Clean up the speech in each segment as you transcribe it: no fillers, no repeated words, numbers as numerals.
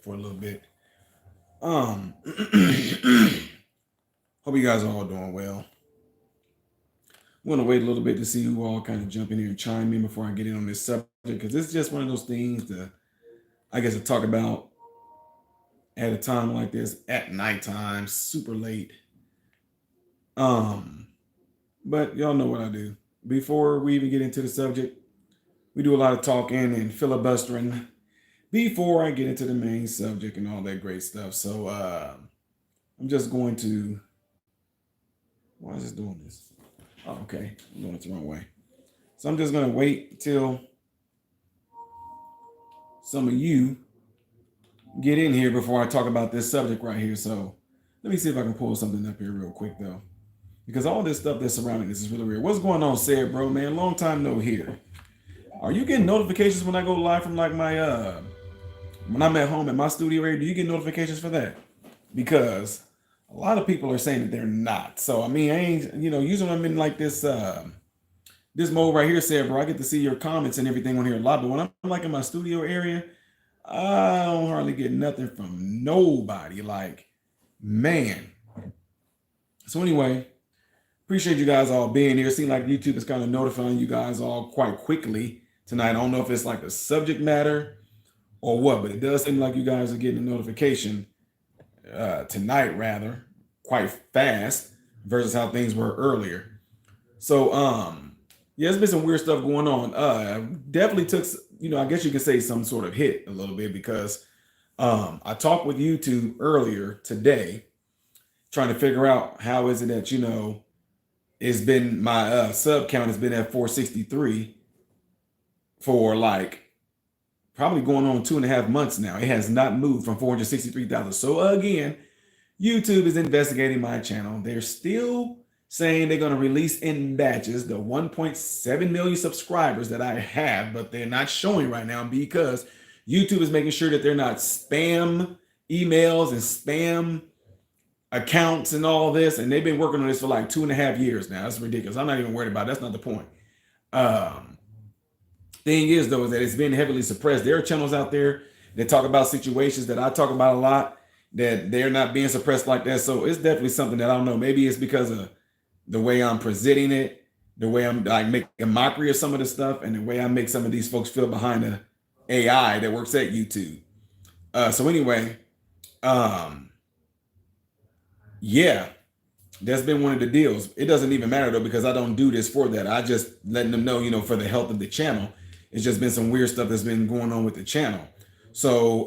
for a little bit. Um, Hope you guys are all doing well. I'm gonna wait a little bit to see who all kind of jump in here and chime in before I get in on this subject because this is just one of those things to, I guess, to talk about at a time like this at nighttime, super late. Um, but y'all know what I do. Before we even get into the subject, we do a lot of talking and filibustering before I get into the main subject and all that great stuff. So I'm just going to. Why is this doing this? Oh, okay. I'm doing it the wrong way. So I'm just going to wait till some of you get in here before I talk about this subject right here. So let me see if I can pull something up here real quick, though. Because all this stuff that's surrounding this is really weird. What's going on, Sarah, bro, man? Long time no here. Are you getting notifications when I go live from like my when I'm at home at my studio area? Do you get notifications for that? Because a lot of people are saying that they're not. So I mean, I ain't, usually I'm in like this mode right here, Sarah, bro. I get to see your comments and everything on here a lot. But when I'm like in my studio area, I don't hardly get nothing from nobody. Like, man. So anyway, appreciate you guys all being here. Seems like YouTube is kind of notifying you guys all quite quickly tonight. I don't know if it's like the subject matter or what, but it does seem like you guys are getting a notification tonight, rather, quite fast versus how things were earlier. So, yeah, there's been some weird stuff going on. Definitely took, I guess you could say some sort of hit a little bit because I talked with YouTube earlier today, trying to figure out how is it that it's been my sub count has been at 463 for like probably going on 2.5 months now. It has not moved from 463,000. So again, YouTube is investigating my channel. They're still saying they're going to release in batches the 1.7 million subscribers that I have, but they're not showing right now because YouTube is making sure that they're not spam emails and spam accounts and all this. And they've been working on this for like 2.5 years now. That's ridiculous. I'm not even worried about it. That's not the point. Thing is, though, is that it's been heavily suppressed. There are channels out there that talk about situations that I talk about a lot that they're not being suppressed like that. So it's definitely something that I don't know. Maybe it's because of the way I'm presenting it, the way I'm like making a mockery of some of the stuff, and the way I make some of these folks feel behind the AI that works at YouTube. So anyway, um, yeah, that's been one of the deals. It doesn't even matter though because I don't do this for that. I just letting them know, for the health of the channel. It's just been some weird stuff that's been going on with the channel. So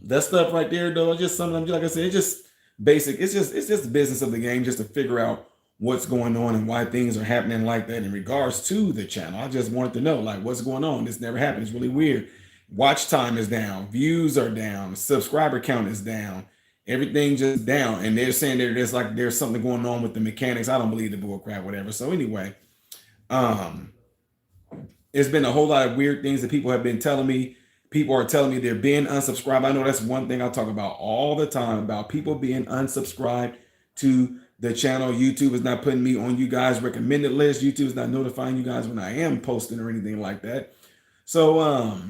that stuff right there though, just something like I said, it's just basic. It's just the business of the game, just to figure out what's going on and why things are happening like that in regards to the channel. I just wanted to know like what's going on. This never happened. It's really weird. Watch time is down, views are down, subscriber count is down, everything just down. And they're saying that there's something going on with the mechanics. I don't believe the bull crap, whatever. So anyway, um, it's been a whole lot of weird things that people have been telling me. People are telling me they're being unsubscribed. I know that's one thing I talk about all the time about people being unsubscribed to the channel. YouTube is not putting me on you guys' recommended list. YouTube is not notifying you guys when I am posting or anything like that. So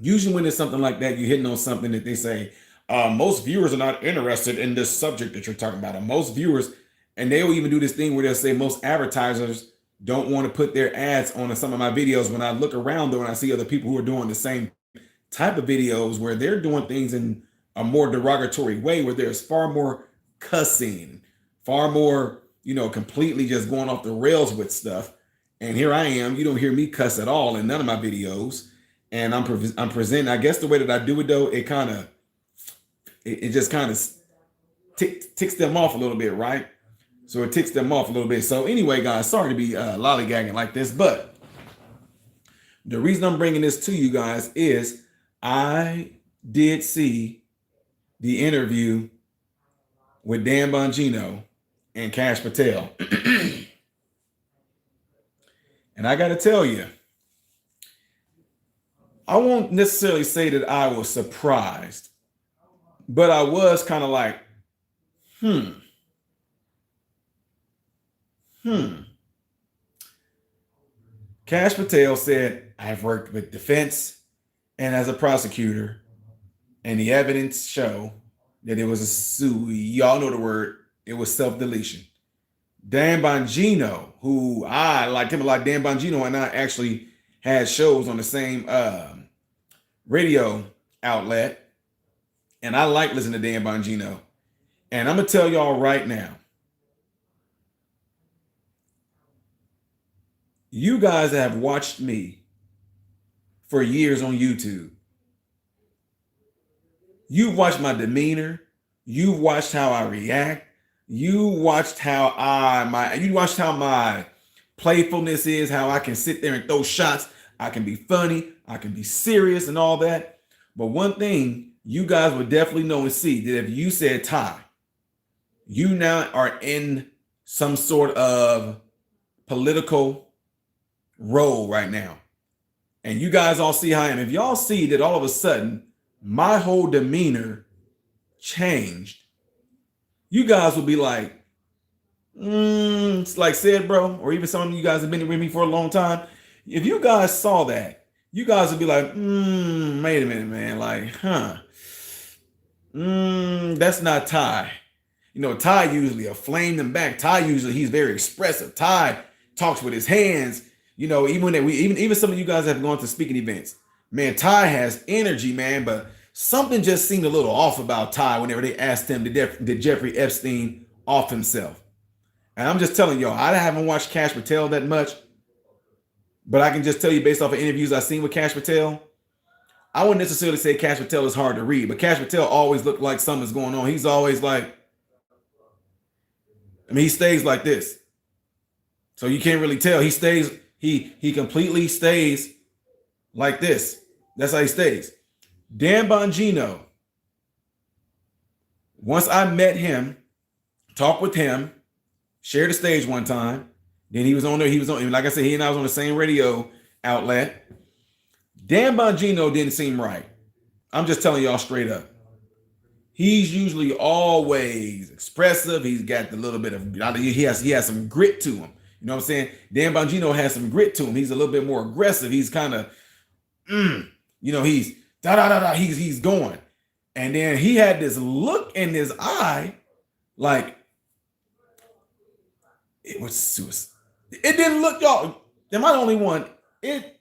usually when it's something like that, you're hitting on something that they say, most viewers are not interested in this subject that you're talking about. And most viewers, and they'll even do this thing where they'll say most advertisers don't want to put their ads on some of my videos. When I look around though and I see other people who are doing the same type of videos where they're doing things in a more derogatory way, where there's far more cussing, far more, completely just going off the rails with stuff. And here I am, you don't hear me cuss at all in none of my videos. And I'm presenting, I guess the way that I do it though, it just kind of ticks them off a little bit, right? So it ticks them off a little bit. So anyway, guys, sorry to be lollygagging like this, but the reason I'm bringing this to you guys is I did see the interview with Dan Bongino and Kash Patel. And I got to tell you, I won't necessarily say that I was surprised, but I was kind of like, hmm. Kash Patel said, I've worked with defense and as a prosecutor, and the evidence show that it was a y'all know the word, it was self-deletion. Dan Bongino, who I liked him a lot, Dan Bongino and I actually had shows on the same radio outlet, and I like listening to Dan Bongino. And I'm gonna tell y'all right now, you guys have watched me for years on YouTube. You've watched my demeanor. You've watched how I react. You watched how you watched how my playfulness is, how I can sit there and throw shots. I can be funny. I can be serious and all that. But one thing you guys would definitely know and see that if you said Ty, you now are in some sort of political role right now. And you guys all see how I am. If y'all see that all of a sudden my whole demeanor changed, you guys will be like, it's like said, bro, or even some of you guys have been with me for a long time. If you guys saw that, you guys would be like, wait a minute, man. Like, that's not Ty. You know, Ty usually a flame them back. Ty usually he's very expressive. Ty talks with his hands. You know, even when even some of you guys have gone to speaking events, man, Ty has energy, man. But something just seemed a little off about Ty whenever they asked him, did Jeffrey Epstein off himself? And I'm just telling y'all, I haven't watched Kash Patel that much, but I can just tell you based off of interviews I've seen with Kash Patel, I wouldn't necessarily say Kash Patel is hard to read, but Kash Patel always looked like something's going on. He's always like, he stays like this. So you can't really tell. He completely stays like this. That's how he stays. Dan Bongino, once I met him, talked with him, shared the stage one time, then he was on there, like I said, he and I was on the same radio outlet. Dan Bongino didn't seem right. I'm just telling y'all straight up. He's usually always expressive. He's got the little bit of, he has some grit to him. You know what I'm saying? Dan Bongino has some grit to him. He's a little bit more aggressive. He's kind of, he's he's going. And then he had this look in his eye, like it was suicide. It didn't look, y'all. Am I the only one? It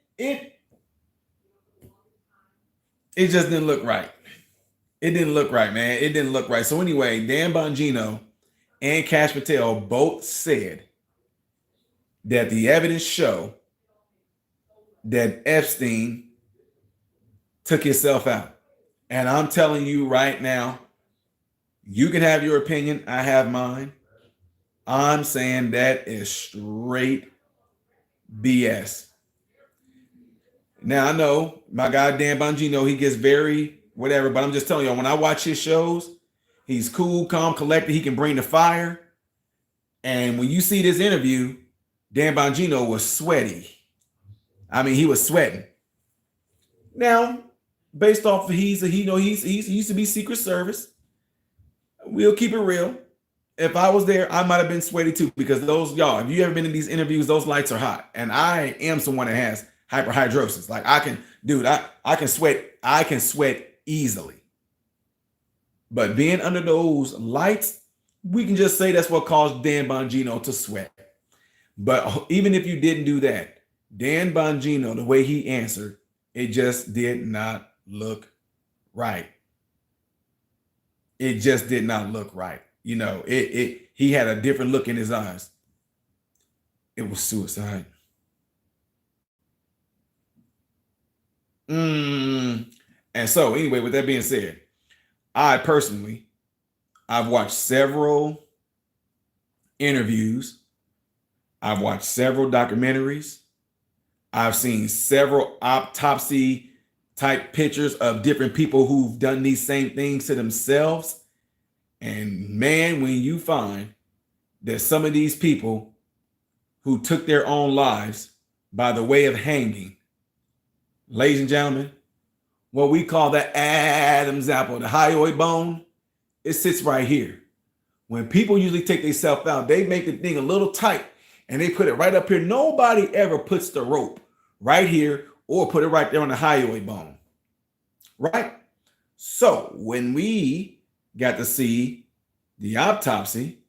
just didn't look right. It didn't look right, man. It didn't look right. So anyway, Dan Bongino and Kash Patel both said that the evidence show that Epstein took himself out. And I'm telling you right now, you can have your opinion. I have mine. I'm saying that is straight BS. Now, I know my guy Dan Bongino, he gets very whatever, but I'm just telling y'all, when I watch his shows, he's cool, calm, collected. He can bring the fire. And when you see this interview, Dan Bongino was sweaty. I mean, he was sweating. Now, based off of he used to be Secret Service. We'll keep it real. If I was there, I might have been sweaty too, because those, y'all, if you ever been in these interviews, those lights are hot. And I am someone that has hyperhidrosis. Like I can sweat easily. But being under those lights, we can just say that's what caused Dan Bongino to sweat. But even if you didn't do that, Dan Bongino, the way he answered, it just did not look right. It just did not look right. You know, he had a different look in his eyes. It was suicide. And so anyway, with that being said, I've watched several interviews. I've watched several documentaries. I've seen several autopsy type pictures of different people who've done these same things to themselves. And man, when you find that some of these people who took their own lives by the way of hanging, ladies and gentlemen, what we call the Adam's apple, the hyoid bone, it sits right here. When people usually take themselves out, they make the thing a little tight and they put it right up here. Nobody ever puts the rope right here or put it right there on the hyoid bone, right? So when we got to see the autopsy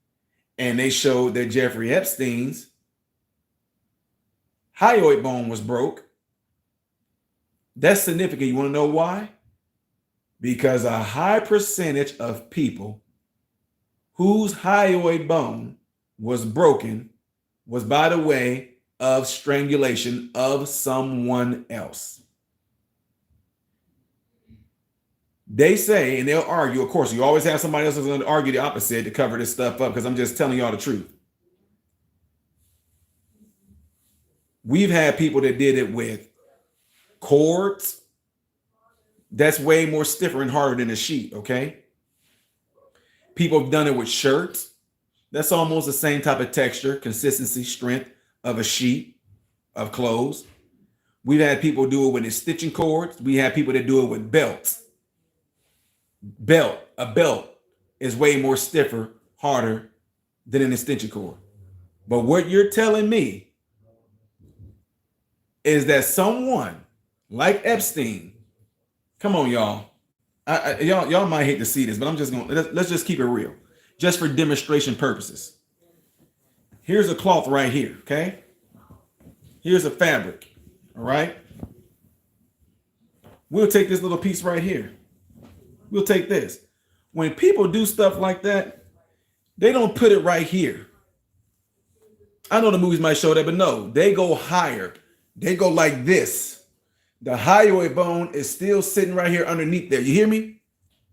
and they showed that Jeffrey Epstein's hyoid bone was broke, that's significant. You want to know why? Because a high percentage of people whose hyoid bone was broken was by the way of strangulation of someone else. They say, and they'll argue, of course, you always have somebody else who's going to argue the opposite to cover this stuff up because I'm just telling y'all the truth. We've had people that did it with cords. That's way more stiffer and harder than a sheet, okay? People have done it with shirts. That's almost the same type of texture, consistency, strength of a sheet of clothes. We've had people do it with stitching cords. We have people that do it with belts. A belt is way more stiffer, harder than an extension cord. But what you're telling me is that someone like Epstein, come on, y'all. Y'all might hate to see this, but I'm just going to, let's just keep it real. Just for demonstration purposes. Here's a cloth right here, okay? Here's a fabric, all right? We'll take this little piece right here. We'll take this. When people do stuff like that, they don't put it right here. I know the movies might show that, but no, they go higher. They go like this. The hyoid bone is still sitting right here underneath there. You hear me?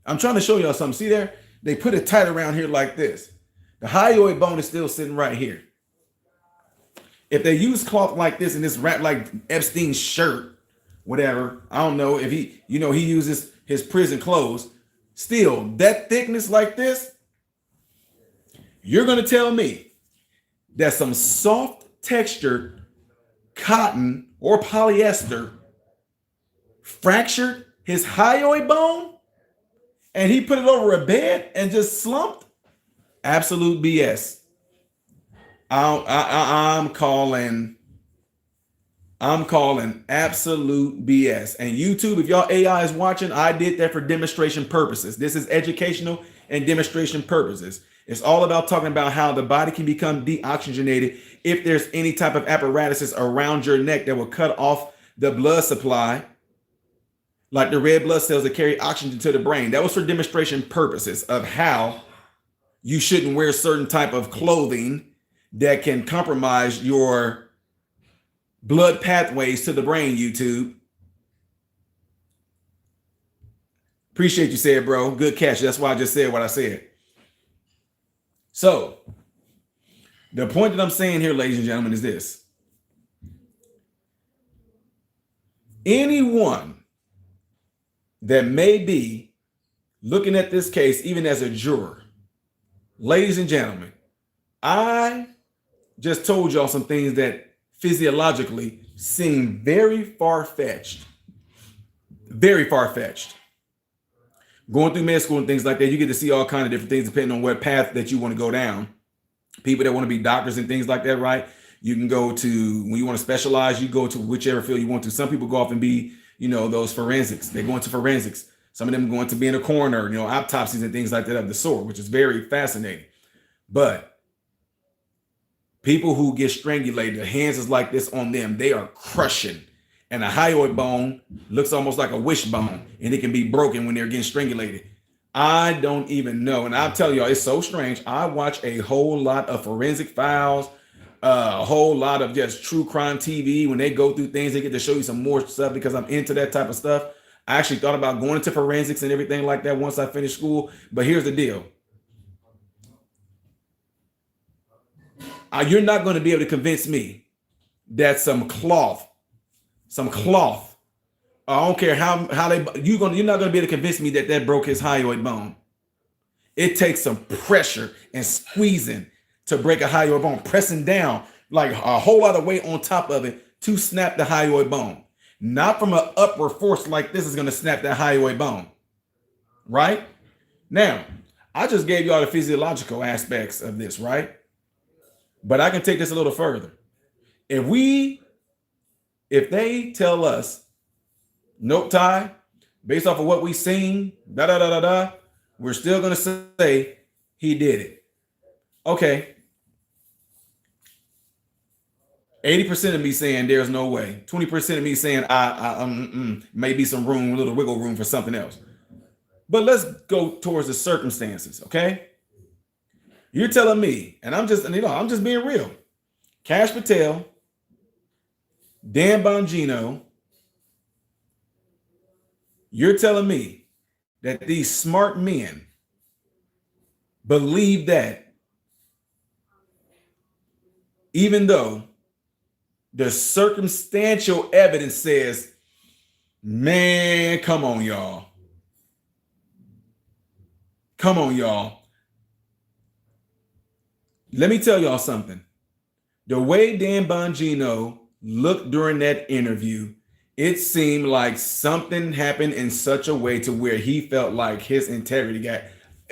I'm trying to show y'all something. See there? They put it tight around here like this. The hyoid bone is still sitting right here. If they use cloth like this and this wrapped like Epstein's shirt, whatever, I don't know if he uses his prison clothes, still that thickness like this, you're going to tell me that some soft textured cotton or polyester fractured his hyoid bone and he put it over a bed and just slumped? Absolute BS. I'm calling absolute BS. And YouTube, if y'all AI is watching, I did that for demonstration purposes. This is educational and demonstration purposes. It's all about talking about how the body can become deoxygenated if there's any type of apparatuses around your neck that will cut off the blood supply, like the red blood cells that carry oxygen to the brain. That was for demonstration purposes of how you shouldn't wear certain type of clothing that can compromise your blood pathways to the brain, YouTube. Appreciate you said, bro. Good catch. That's why I just said what I said. So the point that I'm saying here, ladies and gentlemen, is this. Anyone that may be looking at this case, even as a juror, ladies and gentlemen, I just told y'all some things that physiologically seem very far-fetched. Very far-fetched. Going through med school and things like that, you get to see all kinds of different things depending on what path that you want to go down. People that want to be doctors and things like that, right? You can go to, when you want to specialize, you go to whichever field you want to. Some people go off and be, those forensics. They go into forensics. Some of them go into being a coroner, autopsies and things like that of the sort, which is very fascinating. But people who get strangulated, the hands is like this on them. They are crushing. And a hyoid bone looks almost like a wishbone, and it can be broken when they're getting strangulated. I don't even know. And I'll tell y'all, it's so strange. I watch a whole lot of forensic files, a whole lot of just true crime TV. When they go through things, they get to show you some more stuff because I'm into that type of stuff. I actually thought about going into forensics and everything like that once I finished school. But here's the deal. You're not going to be able to convince me that some cloth, I don't care how you're not going to be able to convince me that broke his hyoid bone. It takes some pressure and squeezing to break a hyoid bone, pressing down like a whole lot of weight on top of it to snap the hyoid bone. Not from an upward force like this is going to snap that hyoid bone. Right? Now, I just gave y'all the physiological aspects of this, right? But I can take this a little further. If they tell us, nope, Ty, based off of what we seen, da da da da da, we're still gonna say he did it. Okay. 80% of me saying there's no way. 20% of me saying maybe some room, a little wiggle room for something else. But let's go towards the circumstances, okay? You're telling me, and I'm just being real. Kash Patel, Dan Bongino, you're telling me that these smart men believe that even though the circumstantial evidence says, man, come on, y'all. Come on, y'all. Let me tell y'all something. The way Dan Bongino looked during that interview, it seemed like something happened in such a way to where he felt like his integrity got,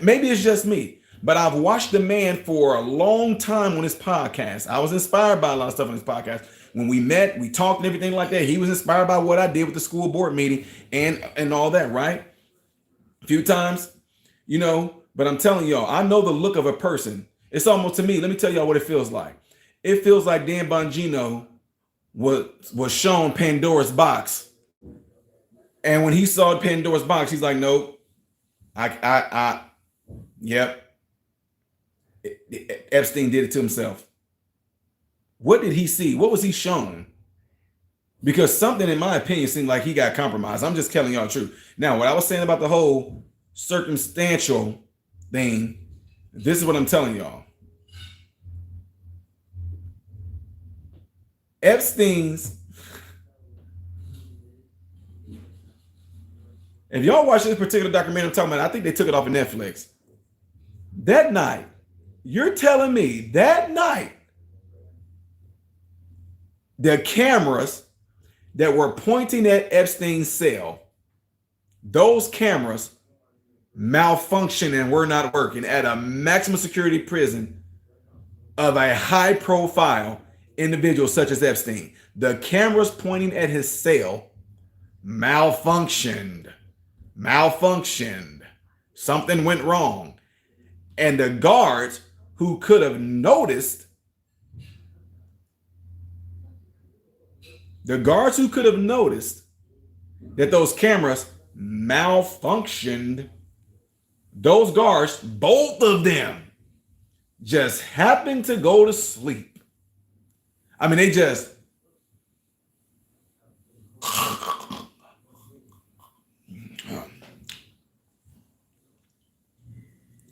maybe it's just me, but I've watched the man for a long time on his podcast. I was inspired by a lot of stuff on his podcast. When we met, we talked and everything like that. He was inspired by what I did with the school board meeting and all that, right? A few times, but I'm telling y'all, I know the look of a person. It's almost, to me, let me tell y'all what it feels like. It feels like Dan Bongino was shown Pandora's box. And when he saw Pandora's box, he's like, nope, yep. Epstein did it to himself. What did he see? What was he shown? Because something, in my opinion, seemed like he got compromised. I'm just telling y'all the truth. Now, what I was saying about the whole circumstantial thing, this is what I'm telling y'all. Epstein's, if y'all watch this particular documentary I'm talking about, I think they took it off of Netflix. That night, you're telling me that night, the cameras that were pointing at Epstein's cell, those cameras malfunctioned and were not working at a maximum security prison of a high profile individual such as Epstein. The cameras pointing at his cell malfunctioned. Something went wrong. And the guards who could have noticed, that those cameras malfunctioned, those guards, both of them, just happened to go to sleep. I mean, they just,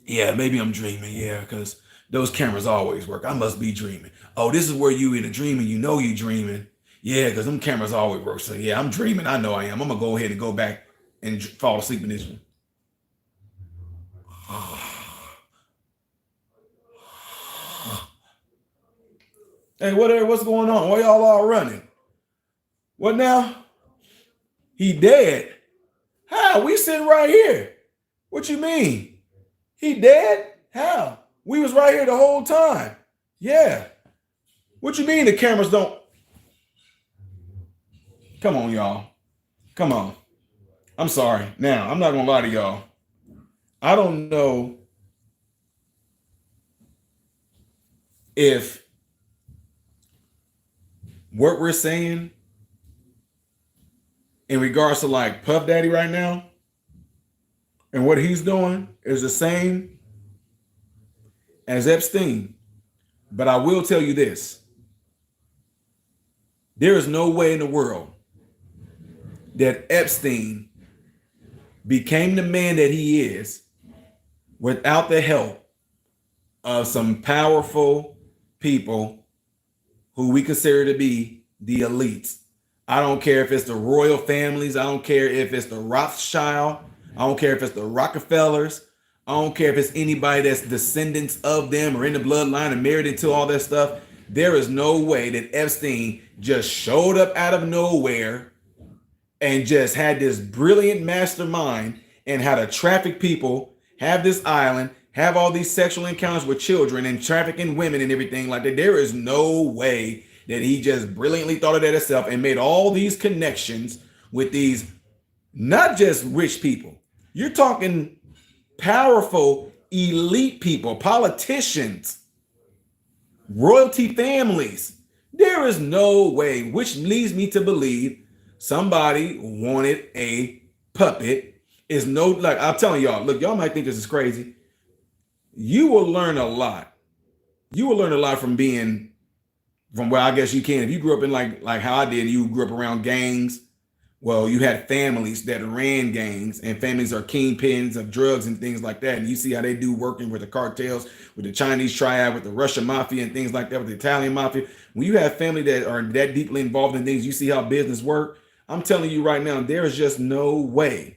yeah, maybe I'm dreaming. Yeah, because those cameras always work. I must be dreaming. Oh, this is where you in a dream and you know you're dreaming. Yeah, because them cameras always work. So yeah, I'm dreaming. I know I am. I'm going to go ahead and go back and fall asleep in this one. Hey, what's going on? Why y'all all running? What now? He dead. How? We sitting right here. What you mean? He dead? How? We was right here the whole time. Yeah. What you mean the cameras don't? Come on, y'all. Come on. I'm sorry. Now, I'm not going to lie to y'all. I don't know if what we're saying in regards to like Puff Daddy right now and what he's doing is the same as Epstein. But I will tell you this. There is no way in the world that Epstein became the man that he is without the help of some powerful people who we consider to be the elites. I don't care if it's the royal families. I don't care if it's the Rothschild. I don't care if it's the Rockefellers. I don't care if it's anybody that's descendants of them or in the bloodline and married into all that stuff. There is no way that Epstein just showed up out of nowhere and just had this brilliant mastermind and how to traffic people, have this island, have all these sexual encounters with children and trafficking women and everything like that. There is no way that he just brilliantly thought of that himself and made all these connections with these Not just rich people. You're talking powerful, elite people, politicians, royalty families. There is no way, which leads me to believe somebody wanted a puppet. Is no, like I'm telling y'all, look, y'all might think this is crazy. You will learn a lot. You will learn a lot from being from where I guess you can. If you grew up in like how I did, you grew up around gangs. Well, you had families that ran gangs, and families are kingpins of drugs and things like that. And you see how they do working with the cartels, with the Chinese triad, with the Russian mafia and things like that, with the Italian mafia. When you have family that are that deeply involved in things, you see how business work. I'm telling you right now, there is just no way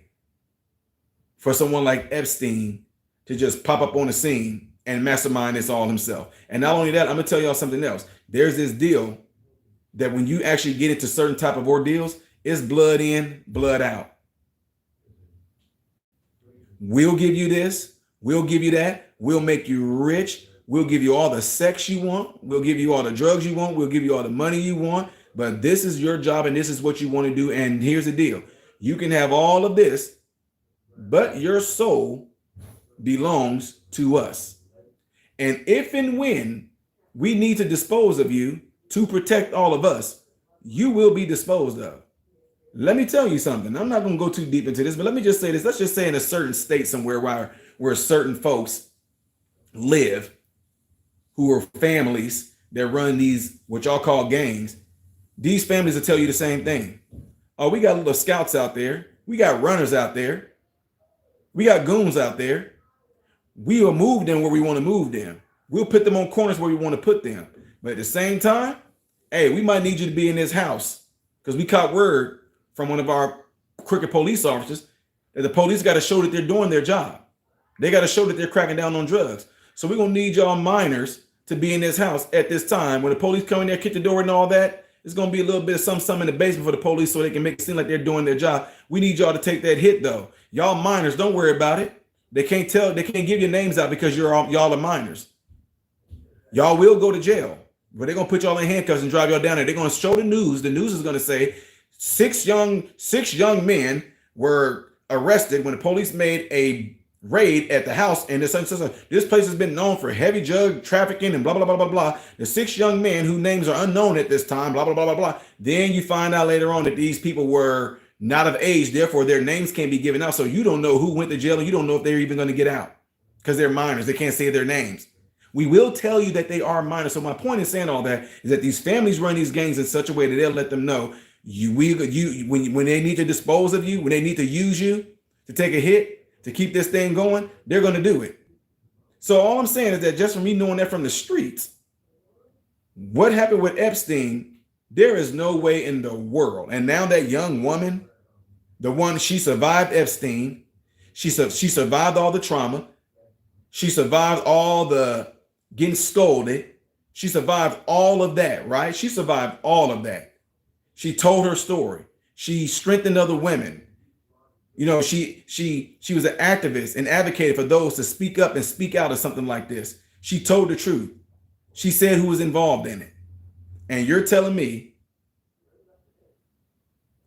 for someone like Epstein to just pop up on the scene and mastermind this all himself. And not only that, I'm gonna tell y'all something else. There's this deal that when you actually get into certain type of ordeals, it's blood in, blood out. We'll give you this, we'll give you that, we'll make you rich, we'll give you all the sex you want, we'll give you all the drugs you want, we'll give you all the money you want, but this is your job and this is what you want to do. And here's the deal. You can have all of this, but your soul belongs to us. And if and when we need to dispose of you to protect all of us, you will be disposed of. Let me tell you something. I'm not going to go too deep into this, but let me just say this. Let's just say in a certain state somewhere where certain folks live who are families that run these, what y'all call gangs. These families will tell you the same thing. Oh, we got little scouts out there. We got runners out there. We got goons out there. We will move them where we want to move them. We'll put them on corners where we want to put them. But at the same time, hey, we might need you to be in this house because we caught word from one of our crooked police officers that the police got to show that they're doing their job. They got to show that they're cracking down on drugs. So we're going to need y'all minors to be in this house at this time. When the police come in there, kick the door and all that, it's going to be a little bit of some in the basement for the police so they can make it seem like they're doing their job. We need y'all to take that hit though. Y'all minors, don't worry about it. They can't give your names out because y'all are minors. Y'all will go to jail, but they're going to put y'all in handcuffs and drive y'all down there. They're going to show the news. The news is going to say six young men were arrested when the police made a raid at the house. And this place has been known for heavy drug trafficking and blah, blah, blah, blah, blah. The 6 young men whose names are unknown at this time, blah, blah, blah, blah, blah. Then you find out later on that these people were not of age. Therefore, their names can't be given out. So you don't know who went to jail and you don't know if they're even going to get out because they're minors. They can't say their names. We will tell you that they are minors. So my point in saying all that is that these families run these gangs in such a way that they'll let them know when they need to dispose of you, when they need to use you to take a hit, to keep this thing going, they're going to do it. So all I'm saying is that just from me knowing that from the streets, what happened with Epstein, there is no way in the world. And now that young woman, she survived Epstein. She survived all the trauma. She survived all the getting scolded. She survived all of that, right? She survived all of that. She told her story. She strengthened other women. You know, she was an activist and advocated for those to speak up and speak out of something like this. She told the truth. She said who was involved in it. And you're telling me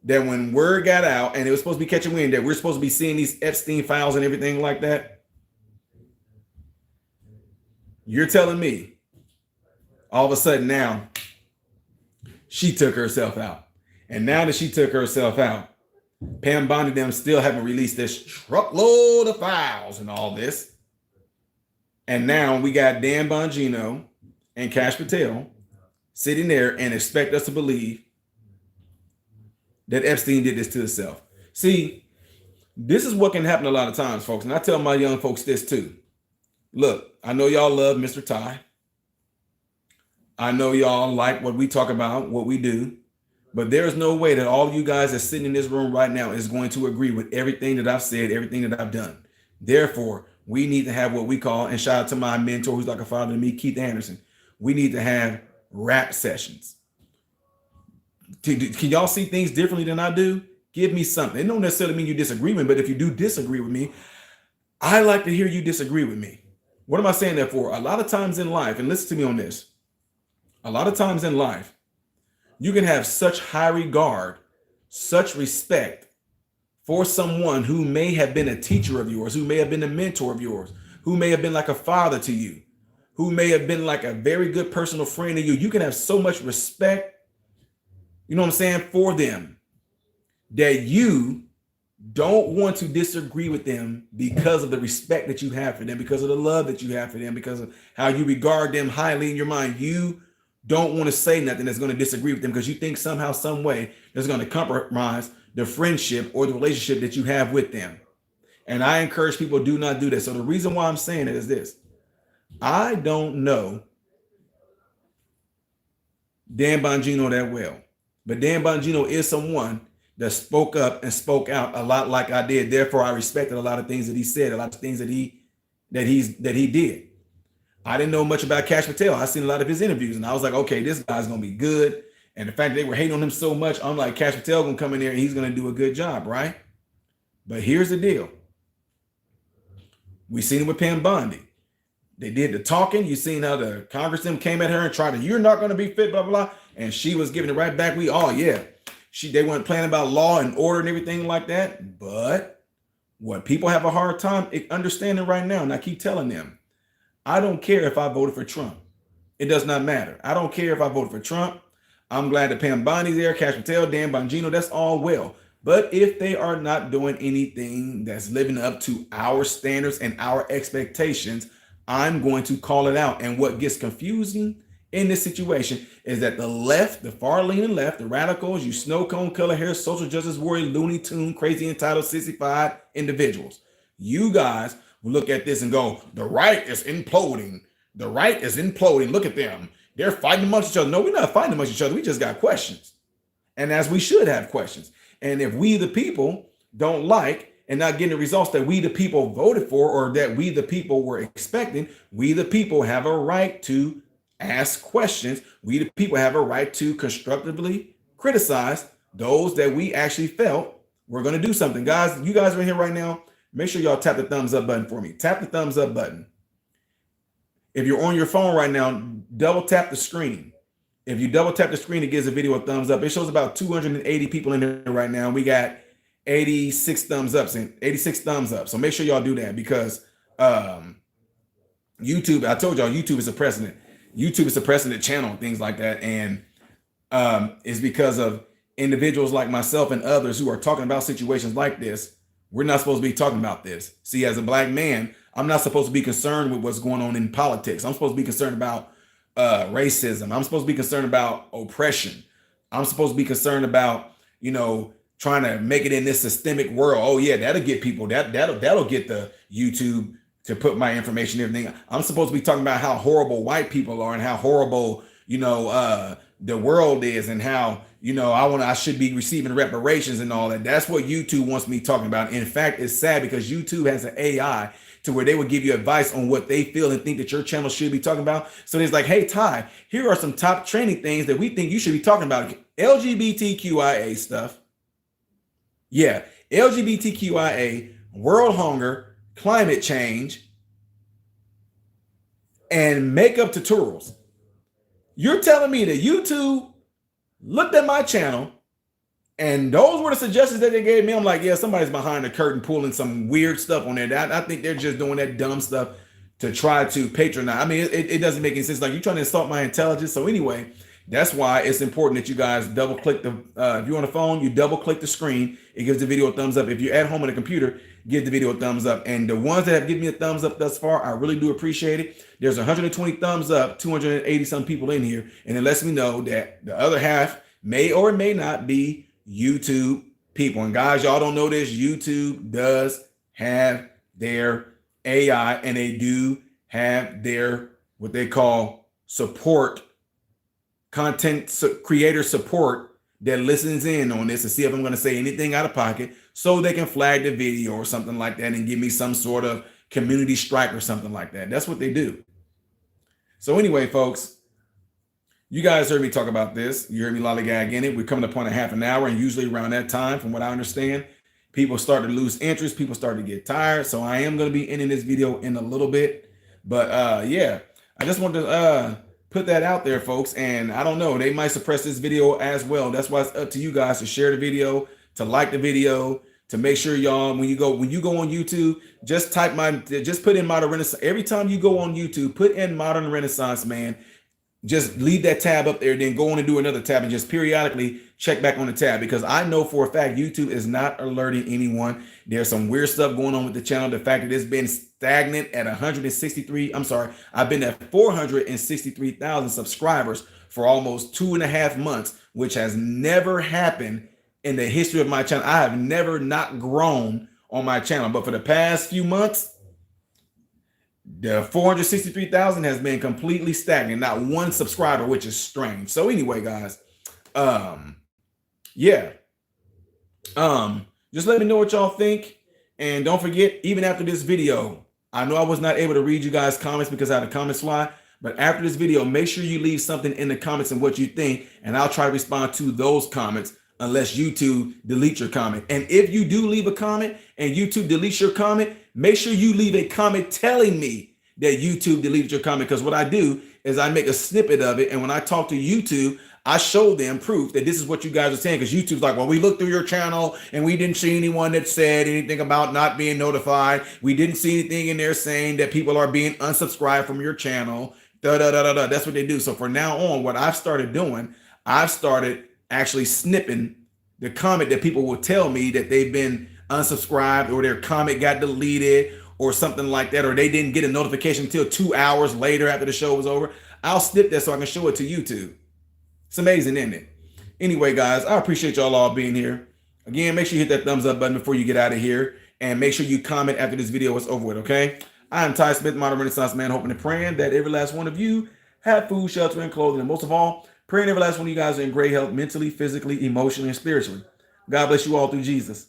that when word got out and it was supposed to be catching wind that we're supposed to be seeing these Epstein files and everything like that, you're telling me all of a sudden now she took herself out. And now that she took herself out, Pam Bondi them still haven't released this truckload of files and all this. And now we got Dan Bongino and Kash Patel sitting there and expect us to believe that Epstein did this to himself. See, this is what can happen a lot of times, folks. And I tell my young folks this too. Look, I know y'all love Mr. Ty. I know y'all like what we talk about, what we do. But there's no way that all of you guys that sitting in this room right now is going to agree with everything that I've said, everything that I've done. Therefore, we need to have what we call, and shout out to my mentor who's like a father to me, Keith Anderson. We need to have rap sessions. Can y'all see things differently than I do? Give me something. It don't necessarily mean you disagree with me, but if you do disagree with me, I like to hear you disagree with me. What am I saying that for? A lot of times in life, and listen to me on this, a lot of times in life, you can have such high regard, such respect for someone who may have been a teacher of yours, who may have been a mentor of yours, who may have been like a father to you, who may have been like a very good personal friend to you. You can have so much respect, you know what I'm saying, for them, that you don't want to disagree with them because of the respect that you have for them, because of the love that you have for them, because of how you regard them highly in your mind. You don't want to say nothing that's going to disagree with them because you think somehow, some way that's going to compromise the friendship or the relationship that you have with them. And I encourage people, do not do that. So the reason why I'm saying it is this. I don't know Dan Bongino that well, but Dan Bongino is someone that spoke up and spoke out a lot like I did. Therefore, I respected a lot of things that he said, a lot of things that he did. I didn't know much about Kash Patel. I seen a lot of his interviews, and I was like, okay, this guy's gonna be good. And the fact that they were hating on him so much, I'm like, Kash Patel gonna come in there and he's gonna do a good job, right? But here's the deal. We seen it with Pam Bondi. They did the talking. You seen how the congressman came at her and tried to, you're not gonna be fit, blah, blah, blah. And she was giving it right back. They weren't playing about law and order and everything like that. But what people have a hard time understanding right now, and I keep telling them, I don't care if I voted for Trump. It does not matter. I don't care if I voted for Trump. I'm glad that Pam Bondi's there, Kash Patel, Dan Bongino, that's all well. But if they are not doing anything that's living up to our standards and our expectations, I'm going to call it out. And what gets confusing in this situation is that the left, the far-leaning left, the radicals, you snow cone color hair, social justice warrior, Looney Tune, crazy entitled, sissified individuals, you guys will look at this and go, the right is imploding. The right is imploding. Look at them. They're fighting amongst each other. No, we're not fighting amongst each other. We just got questions. And as we should have questions. And if we, the people, don't like and not getting the results that we, the people, voted for or that we, the people, were expecting, we, the people, have a right to ask questions. We, the people, have a right to constructively criticize those that we actually felt were going to do something. Guys, you guys are in here right now. Make sure y'all tap the thumbs up button for me. Tap the thumbs up button. If you're on your phone right now, double tap the screen. If you double tap the screen, it gives the video a thumbs up. It shows about 280 people in there right now. We got 86 thumbs up. So make sure y'all do that because YouTube, I told y'all, YouTube is a precedent. YouTube is a precedent channel and things like that. And it's because of individuals like myself and others who are talking about situations like this. We're not supposed to be talking about this. See, as a black man, I'm not supposed to be concerned with what's going on in politics. I'm supposed to be concerned about racism. I'm supposed to be concerned about oppression. I'm supposed to be concerned about, trying to make it in this systemic world. Oh yeah, that'll get people, that'll get the YouTube to put my information and everything. I'm supposed to be talking about how horrible white people are and how horrible, the world is and how, I should be receiving reparations and all that. That's what YouTube wants me talking about. In fact, it's sad because YouTube has an AI to where they would give you advice on what they feel and think that your channel should be talking about. So it's like, hey, Ty, here are some top trending things that we think you should be talking about. LGBTQIA stuff. Yeah, LGBTQIA, world hunger, climate change, and makeup tutorials. You're telling me that YouTube looked at my channel and those were the suggestions that they gave me. I'm like, yeah, somebody's behind the curtain pulling some weird stuff on there. I think they're just doing that dumb stuff to try to patronize. I mean, it doesn't make any sense. Like, you're trying to insult my intelligence. So anyway, that's why it's important that you guys double click if you're on the phone, you double click the screen. It gives the video a thumbs up. If you're at home on a computer, give the video a thumbs up. And the ones that have given me a thumbs up thus far, I really do appreciate it. There's 120 thumbs up, 280 some people in here. And it lets me know that the other half may or may not be YouTube people. And guys, y'all don't know this. YouTube does have their AI and they do have their, what they call support, content creator support that listens in on this to see if I'm going to say anything out of pocket so they can flag the video or something like that and give me some sort of community strike or something like that. That's what they do. So anyway, folks, you guys heard me talk about this. You heard me lollygag in it. We're coming upon a half an hour, and usually around that time, from what I understand, people start to lose interest. People start to get tired. So I am going to be ending this video in a little bit. But yeah, I just wanted to put that out there, folks. And I don't know, they might suppress this video as well. That's why it's up to you guys to share the video, to like the video, to make sure y'all, when you go on YouTube, just put in Modern Renaissance. Every time you go on YouTube, put in Modern Renaissance Man. Just leave that tab up there, then go on and do another tab and just periodically check back on the tab, because I know for a fact YouTube is not alerting anyone. There's some weird stuff going on with the channel. The fact that it's been stagnant at 163, I've been at 463,000 subscribers for almost 2.5 months, which has never happened in the history of my channel. I have never not grown on my channel, but for the past few months, the 463,000 has been completely stagnant, not one subscriber, which is strange. So anyway, guys, yeah, just let me know what y'all think, and don't forget, even after this video, I know I was not able to read you guys' comments because I had a comment slide, but after this video, make sure you leave something in the comments and what you think, and I'll try to respond to those comments unless YouTube delete your comment. And if you do leave a comment and YouTube deletes your comment, make sure you leave a comment telling me that YouTube deleted your comment, because what I do is I make a snippet of it, and when I talk to YouTube, I show them proof that this is what you guys are saying, because YouTube's like, well, we looked through your channel and we didn't see anyone that said anything about not being notified. We didn't see anything in there saying that people are being unsubscribed from your channel. That's what they do. So from now on, what I've started doing, I've started actually snipping the comment that people will tell me that they've been unsubscribed, or their comment got deleted or something like that, or they didn't get a notification until 2 hours later after the show was over. I'll snip that so I can show it to YouTube. It's amazing, isn't it? Anyway, guys, I appreciate y'all all being here. Again, make sure you hit that thumbs up button before you get out of here, and make sure you comment after this video is over with, okay? I'm Ty Smith, Modern Renaissance Man, hoping and praying that every last one of you have food, shelter, and clothing, and most of all, praying every last one of you guys are in great health, mentally, physically, emotionally, and spiritually. God bless you all through Jesus.